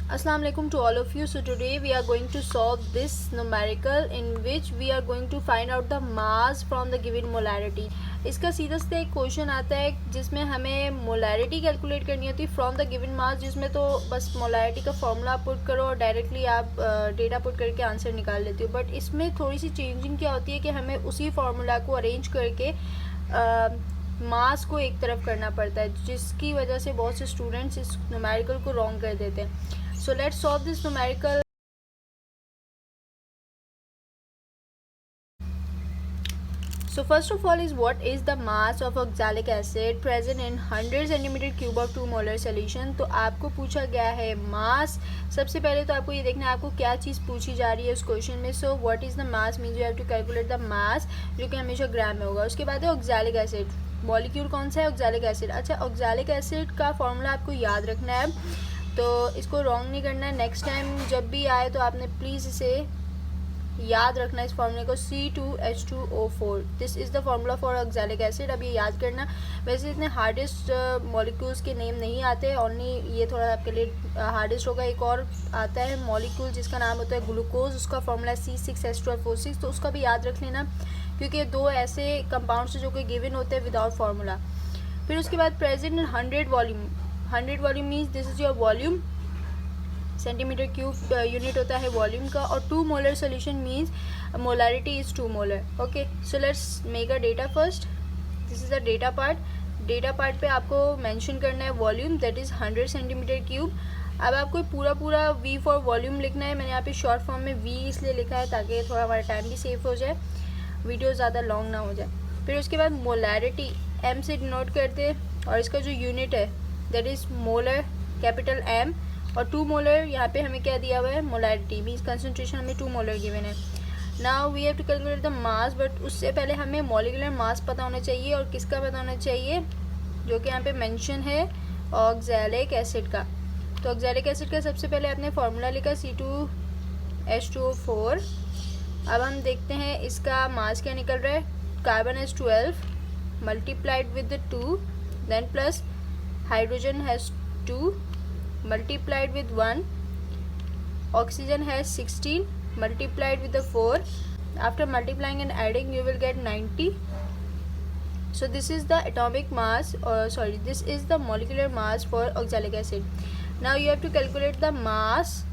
Assalamu alaikum to all of you. So today we are going to solve this numerical in which we are going to find out the mass from the given molarity. इसका सीधा सीधा एक question आता है जिसमें हमें molarity calculate करनी होती है फ्रॉम द गिवन मास, जिसमें तो बस मोलारिटी का फॉर्मूला पुट करो और डायरेक्टली आप डेटा पुट करके आंसर निकाल लेते हो। बट इसमें थोड़ी सी चेंजिंग क्या होती है कि हमें उसी फार्मूला को अरेंज करके मास को एक तरफ करना पड़ता है, जिसकी वजह से बहुत से स्टूडेंट्स इस न्यूमेरिकल को रॉन्ग कर देते हैं। So let's solve this numerical. So first of all is what is the mass of oxalic acid present in 100 centimeter cube of 2 molar solution। तो आपको पूछा गया है मास। सबसे पहले तो आपको ये देखना है आपको क्या चीज़ पूछी जा रही है उस क्वेश्चन में। So what is the mass means you have to calculate the mass, जो कि हमेशा ग्राम में होगा। उसके बाद है ऑक्सैलिक एसिड। मॉलिक्यूल कौन सा है? Oxalic acid. अच्छा, ऑक्सैलिक एसिड का फॉर्मूला आपको याद रखना है, तो इसको रॉन्ग नहीं करना है। नेक्स्ट टाइम जब भी आए तो आपने प्लीज़ इसे याद रखना है, इस फॉर्मूले को C2H2O4। This is the formula for oxalic acid. अब ये याद करना। वैसे इतने हार्डेस्ट मॉलिक्यूल्स के नेम नहीं आते, ओनली ये थोड़ा आपके लिए हार्डेस्ट होगा। एक और आता है मॉलिक्यूल जिसका नाम होता है ग्लूकोज, उसका फॉर्मूला C6H12O6, तो उसका भी याद रख लेना, क्योंकि दो ऐसे कंपाउंड्स जो कि गिवन होते हैं विदाउट फार्मूला। फिर उसके बाद present in 100 volume. 100 volume means this is your volume. Centimetre cube unit होता है वॉल्यूम का। और 2 molar solution means molarity is 2 molar. Okay, so let's make a data first. This is the data part. Data part पे आपको mention करना है volume, that is 100 centimetre cube. अब आपको पूरा V फॉर वॉल्यूम लिखना है। मैंने यहाँ पे शॉर्ट फॉर्म में V इसलिए लिखा है ताकि थोड़ा हमारा टाइम भी सेव हो जाए, वीडियो ज़्यादा लॉन्ग ना हो जाए। फिर उसके बाद मोलारिटी M से डिनोट करते हैं, और इसका जो यूनिट है that is molar, capital M। और 2 मोलर यहाँ पे हमें क्या दिया हुआ है? मोलारिटी मीन्स कंसनट्रेशन हमें 2 मोलर गिवन है। Now we have to calculate the mass, but उससे पहले हमें मॉलिक्यूलर मास पता होना चाहिए। और किसका पता होना चाहिए? जो कि यहाँ पे मेंशन है ऑक्सैलिक एसिड का। तो ऑक्सैलिक एसिड का सबसे पहले आपने फार्मूला लिखा C2H2O4। अब हम देखते हैं इसका मास क्या निकल रहा है। Carbon has 12 multiplied with 2, then plus hydrogen has 2 multiplied with 1, oxygen has 16 multiplied with the 4. After multiplying and adding you will get 90. So this is the atomic mass, this is the molecular mass for oxalic acid. Now you have to calculate the mass.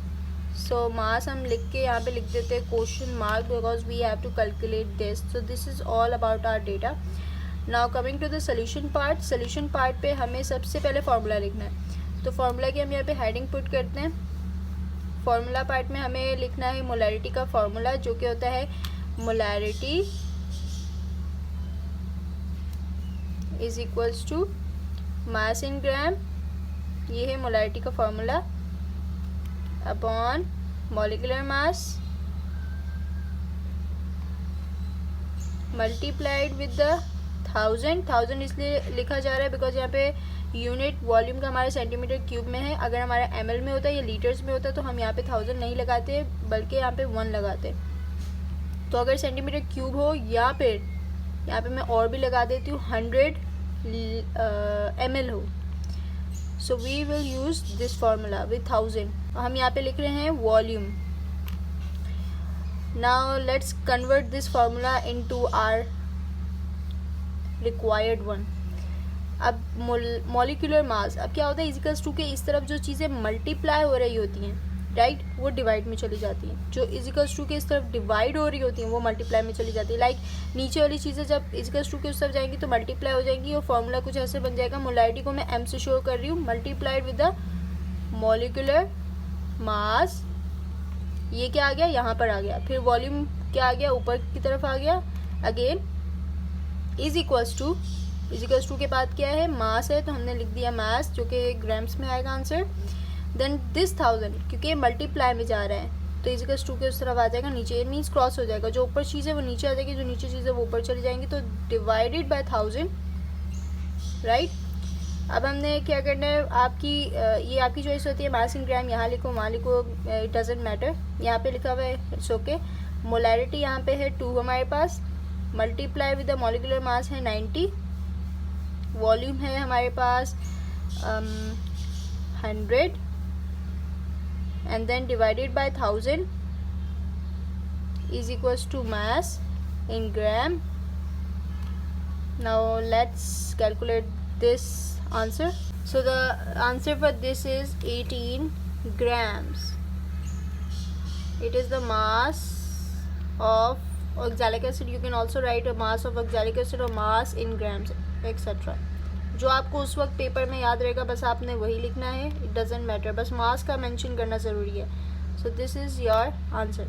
So mass हम लिख के यहाँ पे लिख देते हैं question mark, because we have to calculate this. So this is all about our data. Now coming to the solution part. Solution part पे हमें सबसे पहले फार्मूला लिखना है। तो फार्मूला की हम यहाँ पे हेडिंग पुट करते हैं। फार्मूला पार्ट में हमें लिखना है मोलारिटी का फार्मूला, जो कि होता है molarity is equals to mass in gram. ये है मोलारिटी का formula upon molecular mass multiplied with the 1000 इसलिए लिखा जा रहा है बिकॉज यहाँ पे यूनिट वॉल्यूम का हमारे सेंटीमीटर क्यूब में है। अगर हमारा ml में होता है या लीटर्स में होता है तो हम यहाँ पे 1000 नहीं लगाते, बल्कि यहाँ पे 1 लगाते। तो अगर सेंटीमीटर क्यूब हो या फिर यहाँ पे मैं और भी लगा देती हूँ 100 ml हो, so we will use this formula with 1000। हम यहाँ पे लिख रहे हैं volume. Now let's convert this formula into our required one. अब मॉलिक्यूलर मास, अब क्या होता है इजिकल्स टू के इस तरफ जो चीज़ें मल्टीप्लाई हो रही होती हैं, राइट, वो डिवाइड में चली जाती हैं। जो इजिकल्स टू के इस तरफ डिवाइड हो रही होती हैं वो मल्टीप्लाई में चली जाती है। लाइक नीचे वाली चीज़ें जब इजिकल्स टू के उस तरफ जाएंगी तो मल्टीप्लाई हो जाएंगी, और फॉर्मूला कुछ ऐसे बन जाएगा। मोलारिटी को मैं M से शो कर रही हूँ, मल्टीप्लाइड विद द मॉलिक्यूलर मास। ये क्या आ गया? यहाँ पर आ गया। फिर वॉल्यूम क्या आ गया? ऊपर की तरफ आ गया। अगेन इज इक्वल्स टू के बाद क्या है? मास है, तो हमने लिख दिया मास, जो कि ग्राम्स में आएगा आंसर। देन दिस 1000, क्योंकि मल्टीप्लाई में जा रहा है तो इजिकल्स टू के उस तरफ आ जाएगा नीचे, मीन्स क्रॉस हो जाएगा। जो ऊपर चीज़ है वो नीचे आ जाएगी, जो नीचे चीज़ है वो ऊपर चली जाएंगी। तो डिवाइडेड बाय 1000, राइट। अब हमने क्या करना है, ये आपकी चॉइस होती है। मास इन ग्राम यहाँ लिखो, वहाँ लिखो, इट डजेंट मैटर। यहाँ पे लिखा हुआ है, इट्स ओके। मोलारिटी यहाँ पे है 2 हमारे पास, multiply with the molecular mass है 90, वॉल्यूम है हमारे पास 100, and then divided by 1000 is equals to mass in gram. Now let's calculate this answer. So the answer for this is 18 grams. It is the mass of oxalic acid. You can also write a mass of oxalic acid or mass in grams etc. जो आपको उस वक्त paper में याद रहेगा बस आपने वही लिखना है. इट डजेंट मैटर, बस मास का मेंशन करना ज़रूरी है. So this is your answer.